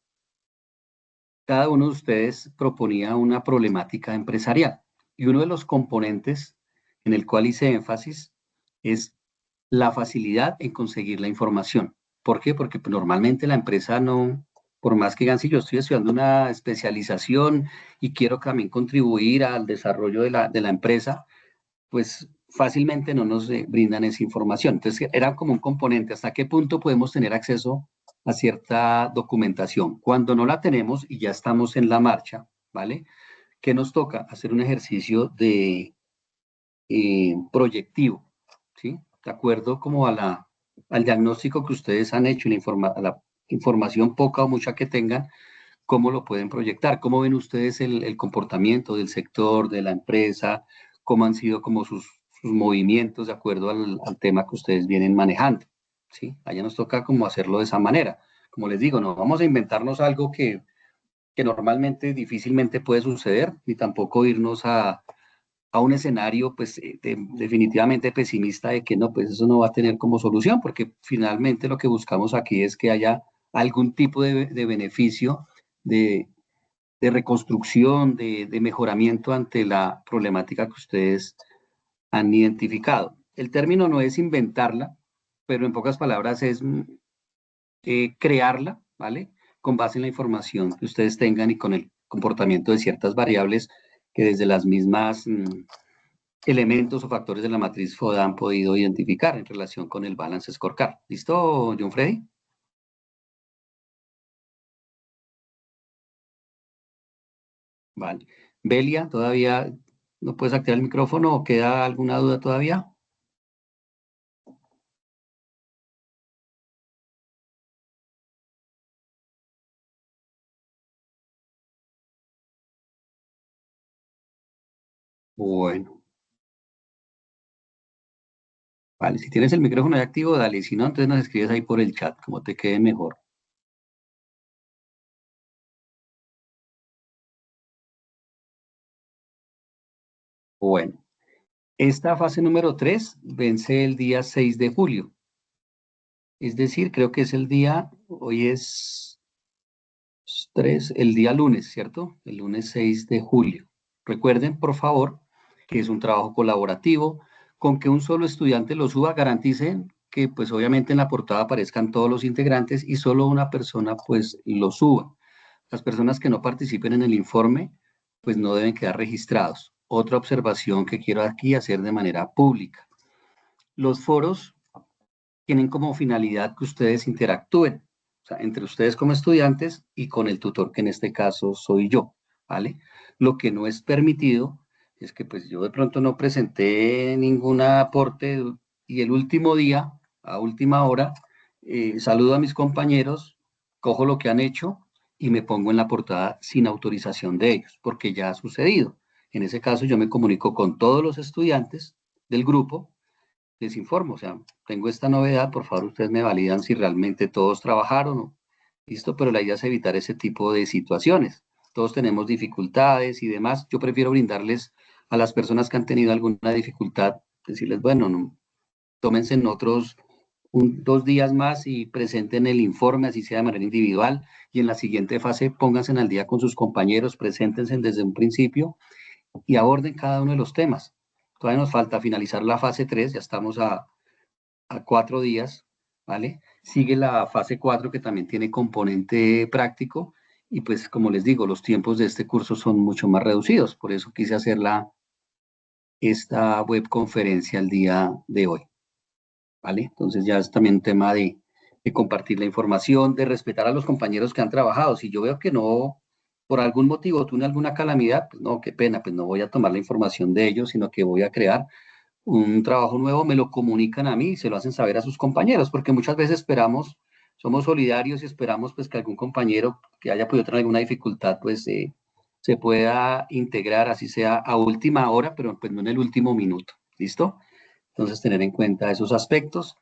cada uno de ustedes proponía una problemática empresarial y uno de los componentes en el cual hice énfasis es la facilidad en conseguir la información. ¿Por qué? Porque pues, normalmente la empresa no, por más que digan, si yo estoy estudiando una especialización y quiero también contribuir al desarrollo de la empresa, pues fácilmente no nos brindan esa información. Entonces, era como un componente, ¿hasta qué punto podemos tener acceso a cierta documentación? Cuando no la tenemos y ya estamos en la marcha, ¿vale? ¿Qué nos toca? Hacer un ejercicio de proyectivo, ¿sí? De acuerdo como al diagnóstico que ustedes han hecho y la información poca o mucha que tengan, ¿cómo lo pueden proyectar? ¿Cómo ven ustedes el comportamiento del sector, de la empresa? ¿Cómo han sido como sus movimientos de acuerdo al tema que ustedes vienen manejando? ¿Sí? Allá nos toca como hacerlo de esa manera. Como les digo, no vamos a inventarnos algo que normalmente difícilmente puede suceder, ni tampoco irnos a un escenario pues definitivamente pesimista de que no, pues eso no va a tener como solución, porque finalmente lo que buscamos aquí es que haya algún tipo de beneficio, de, de reconstrucción, de mejoramiento ante la problemática que ustedes han identificado. El término no es inventarla, pero en pocas palabras es crearla, ¿vale? Con base en la información que ustedes tengan y con el comportamiento de ciertas variables que desde las mismas elementos o factores de la matriz FODA han podido identificar en relación con el Balance Scorecard. ¿Listo, John Freddy? Vale. Belia, ¿todavía no puedes activar el micrófono o queda alguna duda todavía? Bueno. Vale, si tienes el micrófono ya activo, dale. Si no, entonces nos escribes ahí por el chat, como te quede mejor. Bueno, esta fase número 3 vence el día 6 de julio. Es decir, creo que es el día, hoy es 3, el día lunes, ¿cierto? El lunes 6 de julio. Recuerden, por favor, que es un trabajo colaborativo. Con que un solo estudiante lo suba, garanticen que, pues, obviamente en la portada aparezcan todos los integrantes y solo una persona, pues, lo suba. Las personas que no participen en el informe, pues, no deben quedar registrados. Otra observación que quiero aquí hacer de manera pública. Los foros tienen como finalidad que ustedes interactúen, o sea, entre ustedes como estudiantes y con el tutor, que en este caso soy yo, ¿vale? Lo que no es permitido es que pues yo de pronto no presenté ningún aporte y el último día, a última hora, saludo a mis compañeros, cojo lo que han hecho y me pongo en la portada sin autorización de ellos, porque ya ha sucedido. En ese caso yo me comunico con todos los estudiantes del grupo, les informo, o sea, tengo esta novedad, por favor ustedes me validan si realmente todos trabajaron, ¿no? Listo, pero la idea es evitar ese tipo de situaciones. Todos tenemos dificultades y demás. Yo prefiero brindarles a las personas que han tenido alguna dificultad, decirles, bueno, no, tómense en otros 2 días más y presenten el informe, así sea de manera individual, y en la siguiente fase pónganse al día con sus compañeros, preséntense desde un principio y aborden cada uno de los temas. Todavía nos falta finalizar la fase 3, ya estamos a 4 días, ¿vale? Sigue la fase 4 que también tiene componente práctico y pues como les digo, los tiempos de este curso son mucho más reducidos, por eso quise hacer esta webconferencia el día de hoy, ¿vale? Entonces ya es también un tema de compartir la información, de respetar a los compañeros que han trabajado. Si yo veo que no, por algún motivo, tuve alguna calamidad, pues no, qué pena, pues no voy a tomar la información de ellos, sino que voy a crear un trabajo nuevo, me lo comunican a mí y se lo hacen saber a sus compañeros, porque muchas veces esperamos, somos solidarios y esperamos pues que algún compañero que haya podido tener alguna dificultad pues se pueda integrar, así sea a última hora, pero pues no en el último minuto, ¿listo? Entonces tener en cuenta esos aspectos.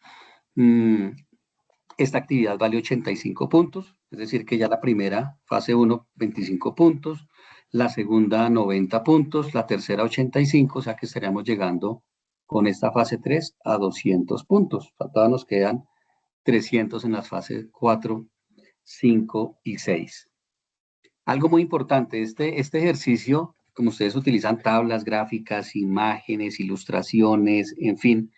Esta actividad vale 85 puntos, es decir que ya la primera, fase 1, 25 puntos, la segunda 90 puntos, la tercera 85, o sea que estaríamos llegando con esta fase 3 a 200 puntos. Todavía nos quedan 300 en las fases 4, 5 y 6. Algo muy importante, este ejercicio, como ustedes utilizan tablas, gráficas, imágenes, ilustraciones, en fin,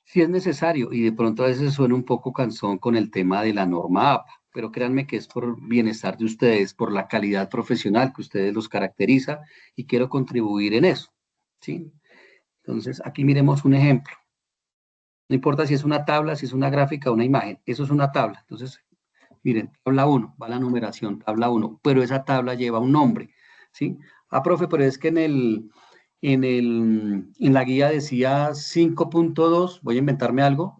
sí es necesario y de pronto a veces suena un poco cansón con el tema de la norma APA, pero créanme que es por bienestar de ustedes, por la calidad profesional que ustedes los caracteriza y quiero contribuir en eso, ¿sí? Entonces, aquí miremos un ejemplo. No importa si es una tabla, si es una gráfica o una imagen, eso es una tabla. Entonces, miren, tabla 1, va la numeración, tabla 1, pero esa tabla lleva un nombre, ¿sí? Ah, profe, pero es que en la guía decía 5.2, voy a inventarme algo,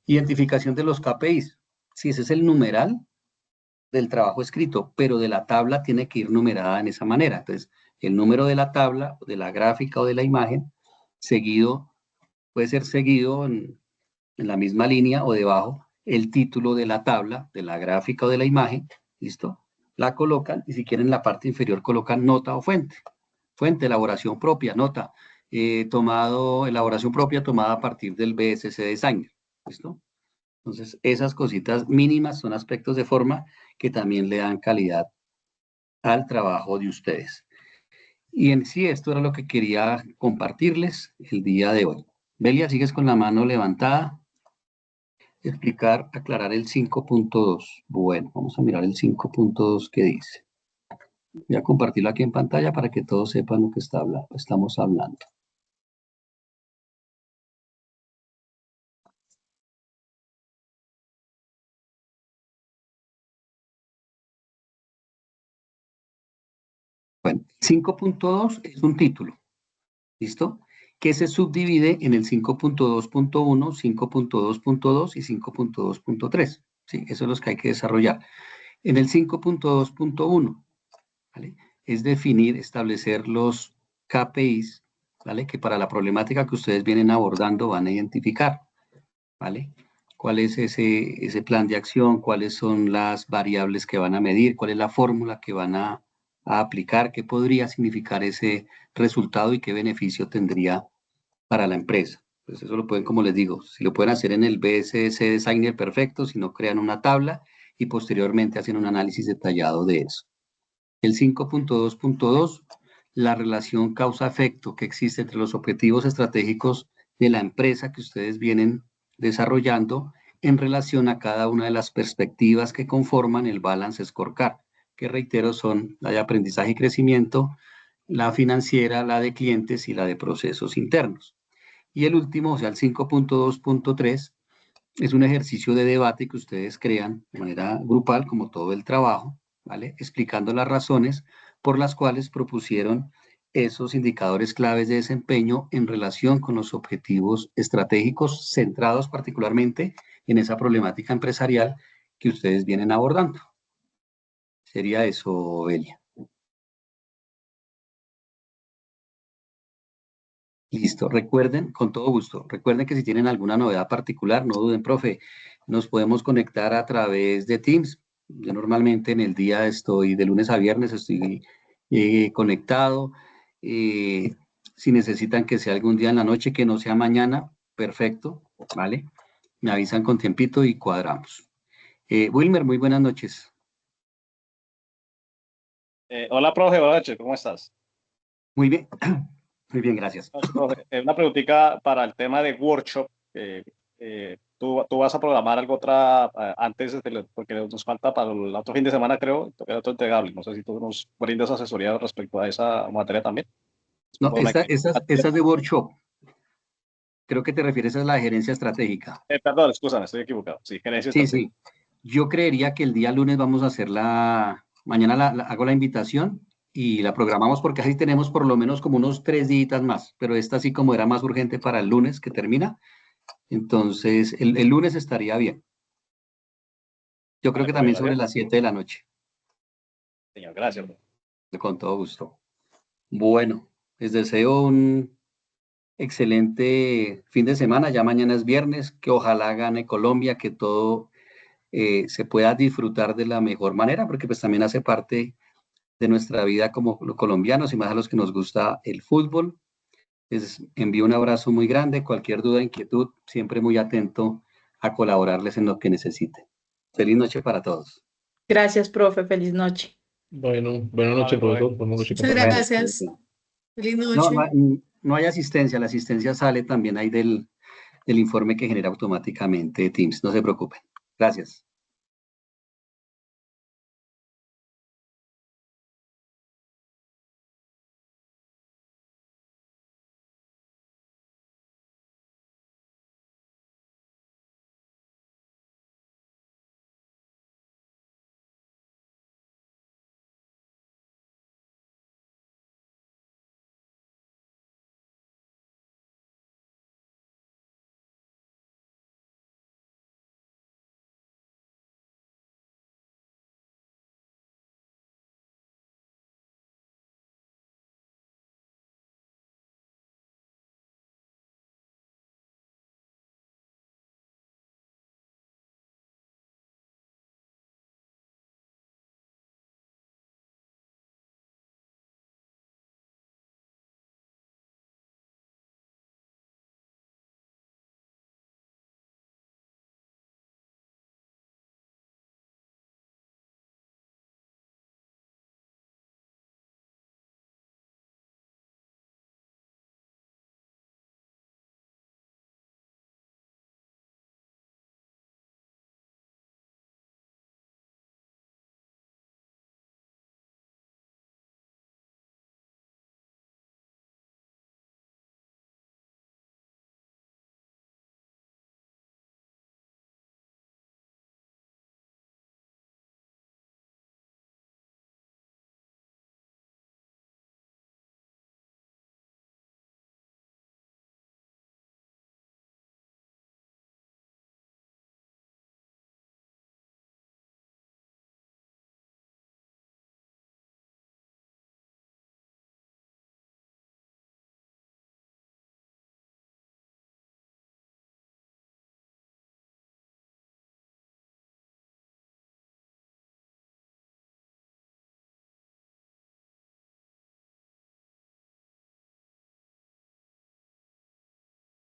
identificación de los KPIs. Sí, ese es el numeral del trabajo escrito, pero de la tabla tiene que ir numerada en esa manera. Entonces, el número de la tabla, de la gráfica o de la imagen, seguido, puede ser seguido en la misma línea o debajo, el título de la tabla, de la gráfica o de la imagen, ¿listo? La colocan y si quieren en la parte inferior colocan nota o fuente. Fuente, elaboración propia, nota, elaboración propia tomada a partir del BSC Designer, ¿listo? Entonces, esas cositas mínimas son aspectos de forma que también le dan calidad al trabajo de ustedes. Y en sí, esto era lo que quería compartirles el día de hoy. Belia, sigues con la mano levantada. Explicar, aclarar el 5.2. Bueno, vamos a mirar el 5.2 que dice. Voy a compartirlo aquí en pantalla para que todos sepan lo que estamos hablando. Bueno, 5.2 es un título, ¿listo? Que se subdivide en el 5.2.1, 5.2.2 y 5.2.3. ¿Sí? Eso es lo que hay que desarrollar. En el 5.2.1, ¿vale? Es definir, establecer los KPIs, ¿vale? Que para la problemática que ustedes vienen abordando van a identificar, ¿vale? ¿Cuál es ese plan de acción? ¿Cuáles son las variables que van a medir? ¿Cuál es la fórmula que van a aplicar? ¿Qué podría significar ese resultado y qué beneficio tendría para la empresa? Pues eso lo pueden, como les digo, si lo pueden hacer en el BSS Designer, perfecto, si no crean una tabla y posteriormente hacen un análisis detallado de eso. El 5.2.2, la relación causa-efecto que existe entre los objetivos estratégicos de la empresa que ustedes vienen desarrollando en relación a cada una de las perspectivas que conforman el Balance Scorecard, que reitero son la de aprendizaje y crecimiento, la financiera, la de clientes y la de procesos internos. Y el último, o sea, el 5.2.3, es un ejercicio de debate que ustedes crean de manera grupal, como todo el trabajo, ¿vale? Explicando las razones por las cuales propusieron esos indicadores claves de desempeño en relación con los objetivos estratégicos centrados particularmente en esa problemática empresarial que ustedes vienen abordando. Sería eso, Belia. Listo. Recuerden, con todo gusto, recuerden que si tienen alguna novedad particular, no duden, profe, nos podemos conectar a través de Teams. Yo normalmente en el día estoy, de lunes a viernes, estoy conectado. Eh, si necesitan que sea algún día en la noche, que no sea mañana, perfecto, ¿vale? Me avisan con tiempito y cuadramos. Wilmer, muy buenas noches. Hola, profe, buenas noches, ¿cómo estás? Muy bien, muy bien, gracias. Profe, una preguntita para el tema de workshop. ¿Tú vas a programar algo antes, porque nos falta para el otro fin de semana, creo, el otro entregable? No sé si tú nos brindas asesoría respecto a esa materia también. No, esas de workshop, creo que te refieres a la gerencia estratégica. Perdón, excusa, estoy equivocado. Sí, gerencia Sí, estratégica. sí. Yo creería que el día lunes vamos a hacer mañana hago la invitación y la programamos porque así tenemos por lo menos como unos 3 días más, pero esta sí como era más urgente para el lunes que termina, entonces el lunes estaría bien. Yo creo Vale, que profe, también sobre gracias. las 7 de la noche, Señor, gracias, profe. con todo gusto. Bueno, les deseo un excelente fin de semana, ya mañana es viernes, que ojalá gane Colombia, que todo se pueda disfrutar de la mejor manera, porque pues también hace parte de nuestra vida como colombianos y más a los que nos gusta el fútbol. Les envío un abrazo muy grande, cualquier duda, inquietud, siempre muy atento a colaborarles en lo que necesiten. Feliz noche para todos. Gracias, profe. Feliz noche. Bueno, buenas Vale, noches, profe. profesor. Buenas noches, Muchas compañeros. gracias. Feliz No, noche. no hay asistencia, la asistencia sale también ahí del informe que genera automáticamente Teams, no se preocupen. Gracias.